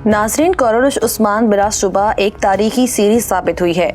नाज़रीन, कोरलुश उस्मान बिलाशुबा एक तारीखी सीरीज साबित हुई है।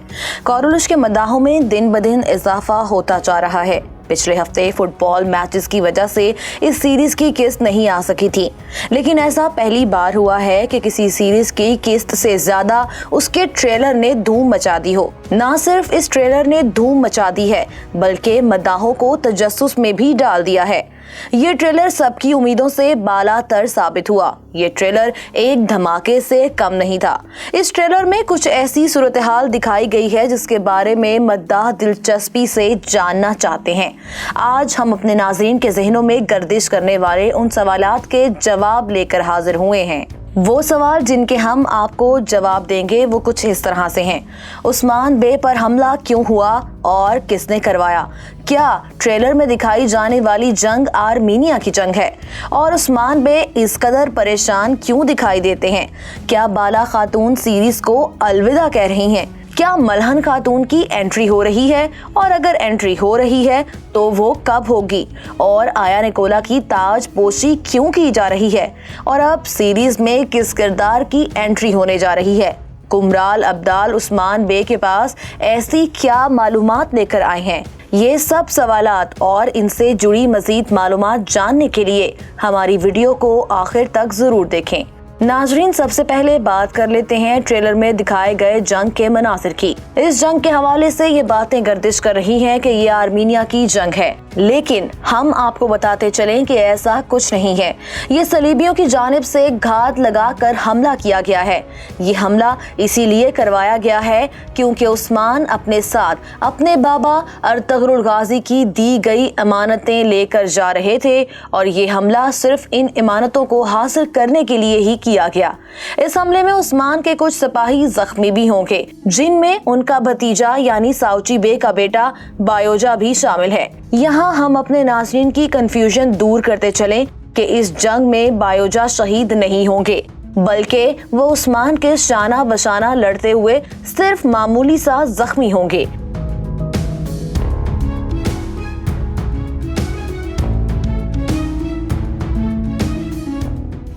कोरलुश के मदाहों में दिन ब दिन इजाफा होता जा रहा है। पिछले हफ्ते फुटबॉल मैचेस की वजह से इस सीरीज की किस्त नहीं आ सकी थी, लेकिन ऐसा पहली बार हुआ है कि किसी सीरीज की किस्त से ज्यादा उसके ट्रेलर ने धूम मचा दी हो। ना सिर्फ इस ट्रेलर ने धूम मचा दी है, बल्कि मदाहों को तजस्सुस में भी डाल दिया है। ये ट्रेलर सबकी उम्मीदों से बालातर साबित हुआ। ये ट्रेलर एक धमाके से कम नहीं था। इस ट्रेलर में कुछ ऐसी सूरत हाल दिखाई गई है जिसके बारे में मद्दाह दिलचस्पी से जानना चाहते हैं। आज हम अपने नाज़रीन के ज़हनों में गर्दिश करने वाले उन सवालात के जवाब लेकर हाजिर हुए हैं। वो सवाल जिनके हम आपको जवाब देंगे वो कुछ इस तरह से हैं। उस्मान बे पर हमला क्यों हुआ और किसने करवाया? क्या ट्रेलर में दिखाई जाने वाली जंग आर्मीनिया की जंग है? और उस्मान बे इस कदर परेशान क्यों दिखाई देते हैं? क्या बाला खातून सीरीज को अलविदा कह रही हैं? क्या मलहन खातून की एंट्री हो रही है? और अगर एंट्री हो रही है तो वो कब होगी? और आया निकोला की ताज पोशी क्यों की जा रही है? और अब सीरीज में किस किरदार की एंट्री होने जा रही है? कुमराल अब्दाल उस्मान बे के पास ऐसी क्या मालूमात लेकर आए हैं? ये सब सवालात और इनसे जुड़ी मजीद मालूमात जानने के लिए हमारी वीडियो को आखिर तक जरूर देखें। नाजरीन, सबसे पहले बात कर लेते हैं ट्रेलर में दिखाए गए जंग के मनासिर की। इस जंग के हवाले से ये बातें गर्दिश कर रही हैं कि ये आर्मीनिया की जंग है, लेकिन हम आपको बताते चलें कि ऐसा कुछ नहीं है। ये सलीबियों की जानिब से घात लगाकर हमला किया गया है। ये हमला इसीलिए करवाया गया है क्योंकि उस्मान अपने साथ अपने बाबा अर्तगरुल गाजी की दी गई अमानतें लेकर जा रहे थे और ये हमला सिर्फ इन इमानतों को हासिल करने के लिए ही किया गया। इस हमले में उस्मान के कुछ सिपाही जख्मी भी होंगे, जिनमें उनका भतीजा यानी साउची बे का बेटा बायोजा भी शामिल है। यहाँ हम अपने नाज़रीन की कंफ्यूजन दूर करते चलें कि इस जंग में बायोजा शहीद नहीं होंगे, बल्कि वो उस्मान के शाना बशाना लड़ते हुए सिर्फ मामूली सा जख्मी होंगे।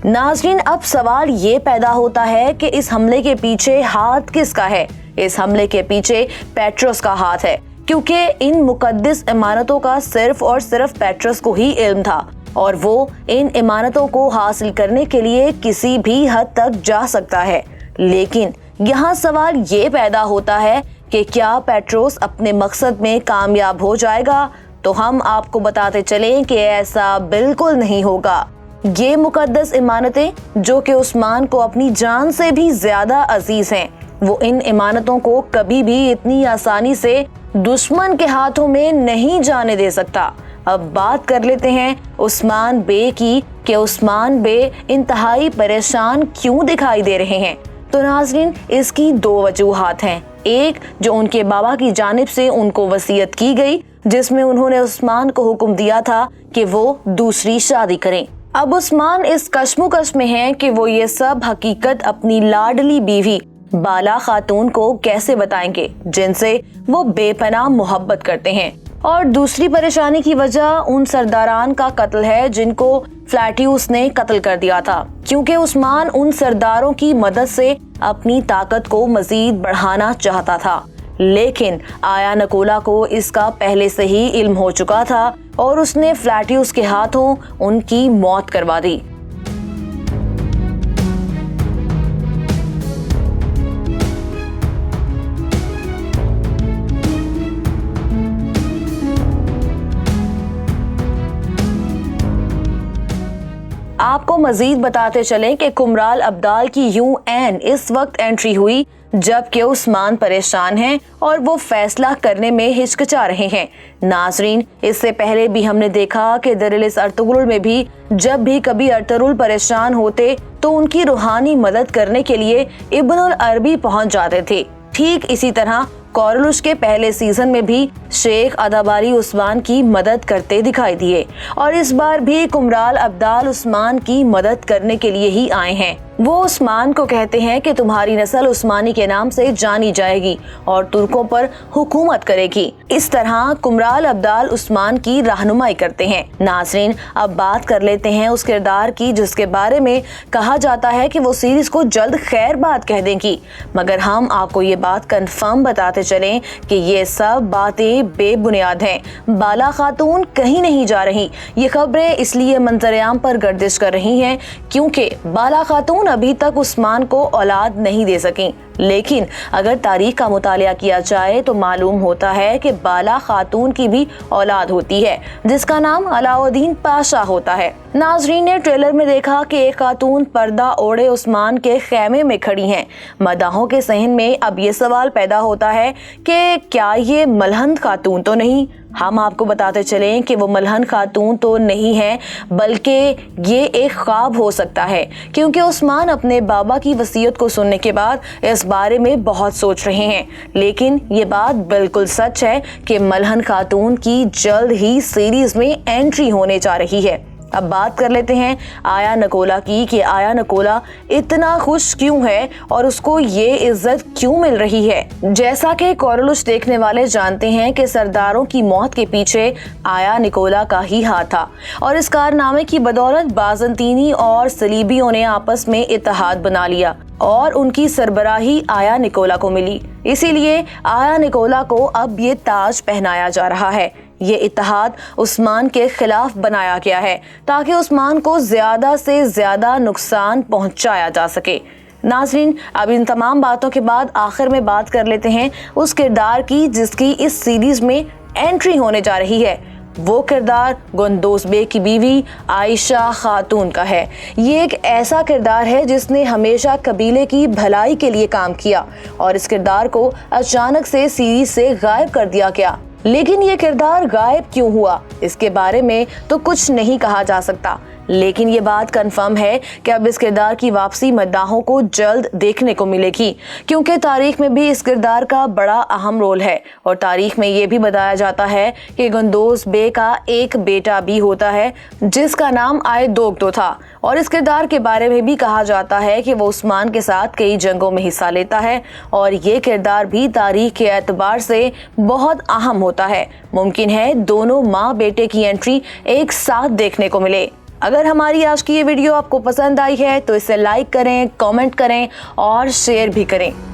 नाज़रीन, अब सवाल ये पैदा होता है कि इस हमले के पीछे हाथ किसका है? इस हमले के पीछे पेट्रोस का हाथ है, क्योंकि इन मुकद्दस इमारतों का सिर्फ और सिर्फ पेट्रोस को ही इल्म था और वो इन इमारतों को हासिल करने के लिए किसी भी हद तक जा सकता है। लेकिन यहाँ सवाल ये पैदा होता है कि क्या पेट्रोस अपने मकसद में कामयाब हो जाएगा? तो हम आपको बताते चलें कि ऐसा बिल्कुल नहीं होगा। ये मुकद्दस इमारतें जो कि उस्मान को अपनी जान से भी ज्यादा अजीज हैं, वो इन इमारतों को कभी भी इतनी आसानी से दुश्मन के हाथों में नहीं जाने दे सकता। अब बात कर लेते हैं उस्मान बे की कि उस्मान बे इंतहाई परेशान क्यों दिखाई दे रहे हैं। तो नाज़रीन, इसकी दो वजूहात हैं। एक, जो उनके बाबा की जानिब से उनको वसीयत की गई, जिसमें उन्होंने उस्मान को हुक्म दिया था कि वो दूसरी शादी करें। अब उस्मान इस कश्मोकश में हैं कि वो ये सब हकीकत अपनी लाडली बीवी बाला खातून को कैसे बताएंगे, जिनसे वो बेपनाह मोहब्बत करते हैं। और दूसरी परेशानी की वजह उन सरदारान का कत्ल है जिनको फ्लैटियस ने कत्ल कर दिया था, क्योंकि उस्मान उन सरदारों की मदद से अपनी ताकत को मजीद बढ़ाना चाहता था। लेकिन आया निकोला को इसका पहले से ही इल्म हो चुका था और उसने फ्लैटियस के हाथों उनकी मौत करवा दी। आपको मजीद बताते चलें कि कुमराल अब्दाल की यूएन इस वक्त एंट्री हुई जबकि उस्मान परेशान हैं और वो फैसला करने में हिचकिचा रहे हैं। नाजरीन, इससे पहले भी हमने देखा कि दरिलिस अर्तुगरुल में भी जब भी कभी अर्तुगरुल परेशान होते तो उनकी रूहानी मदद करने के लिए इब्नुल अरबी पहुंच जाते थे। ठीक इसी तरह कोरलुश के पहले सीजन में भी शेख अदाबारी उस्मान की मदद करते दिखाई दिए और इस बार भी कुमराल अब्दाल उस्मान की मदद करने के लिए ही आए हैं। वो उस्मान को कहते हैं कि तुम्हारी नस्ल उस्मानी के नाम से जानी जाएगी और तुर्कों पर हुकूमत करेगी। इस तरह कुमराल अब्दाल उस्मान की रहनुमाई करते हैं। नाज़रीन, अब बात कर लेते हैं उस किरदार की जिसके बारे में कहा जाता है कि वो सीरीज को जल्द खैर बात कह देंगी, मगर हम आपको ये बात कंफर्म बताते चलें कि ये सब बातें बेबुनियाद हैं। बाला खातून कहीं नहीं जा रही। ये खबरें इसलिए मंजरेआम पर गर्दिश कर रही हैं क्योंकि बाला खातून अभी तक उस्मान को औलाद नहीं दे सकी, लेकिन अगर तारीख का मुतालिया किया जाए तो मालूम होता है कि बाला खातून की भी औलाद होती है जिसका नाम अलाउद्दीन पाशा होता है। नाजरीन ने ट्रेलर में देखा कि एक खातून पर्दा ओढ़े उस्मान के खेमे में खड़ी हैं। मदाहों के सहन में अब ये सवाल पैदा होता है कि क्या ये मलहन खातून तो नहीं। हम आपको बताते चलें कि वो मलहन खातून तो नहीं है, बल्कि ये एक ख्वाब हो सकता है, क्योंकि उस्मान अपने बाबा की वसीयत को सुनने के बाद इस बारे में बहुत सोच रहे हैं। लेकिन ये बात बिल्कुल सच है कि मलहन खातून की जल्द ही सीरीज में एंट्री होने जा रही है। अब बात कर लेते हैं आया निकोला की कि आया निकोला इतना खुश क्यों है और उसको ये इज्जत क्यों मिल रही है। जैसा कि कोरलुश देखने वाले जानते हैं कि सरदारों की मौत के पीछे आया निकोला का ही हाथ था और इस कारनामे की बदौलत बाज़ंतीनी और सलीबियों ने आपस में इत्तेहाद बना लिया और उनकी सरबराही आया निकोला को मिली। इसीलिए आया निकोला को अब ये ताज पहनाया जा रहा है। ये इत्तेहाद उस्मान के खिलाफ बनाया गया है ताकि उस्मान को ज्यादा से ज्यादा नुकसान पहुंचाया जा सके। नाज़रीन, अब इन तमाम बातों के बाद आखिर में बात कर लेते हैं उस किरदार की जिसकी इस सीरीज में एंट्री होने जा रही है। वो किरदार गुंदोज बेग की बीवी आयशा खातून का है। ये एक ऐसा किरदार है जिसने हमेशा कबीले की भलाई के लिए काम किया और इस किरदार को अचानक से सीरीज से गायब कर दिया गया। लेकिन ये किरदार गायब क्यों हुआ, इसके बारे में तो कुछ नहीं कहा जा सकता, लेकिन ये बात कंफर्म है कि अब इस किरदार की वापसी मद्दाहों को जल्द देखने को मिलेगी, क्योंकि तारीख में भी इस किरदार का बड़ा अहम रोल है और तारीख में ये भी बताया जाता है कि गुंदोज बेग का एक बेटा भी होता है जिसका नाम आयदोगदो था और इस किरदार के बारे में भी कहा जाता है कि वो उस्मान के साथ कई जंगों में हिस्सा लेता है और ये किरदार भी तारीख के एतबार से बहुत अहम होता है। मुमकिन है दोनों माँ बेटे की एंट्री एक साथ देखने को मिले। अगर हमारी आज की ये वीडियो आपको पसंद आई है तो इसे लाइक करें, कमेंट करें और शेयर भी करें।